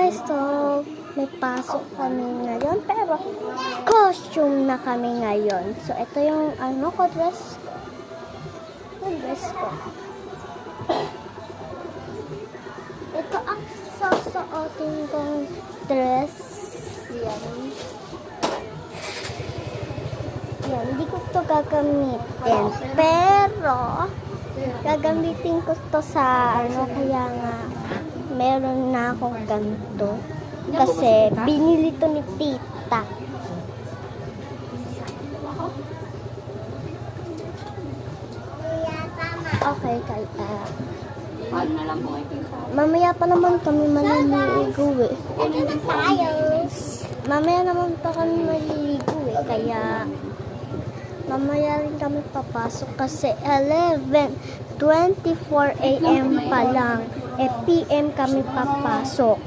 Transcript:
guys, so may pasok kami ngayon pero costume na kami ngayon. So ito yung dress ko. Yung dress ko. Ito ang susuotin kong dress. Yan. Yan, hindi ko ito gagamitin. Pero gagamitin ko ito sa kaya nga meron na akong ganito. Kasi binili to ni tita. Okay, kaya mamaya pa naman kami maliligo eh. Mamaya naman pa kami maliligo eh. Kaya mamaya rin kami papasok kasi 11:24 AM pa lang. PM kami papasok.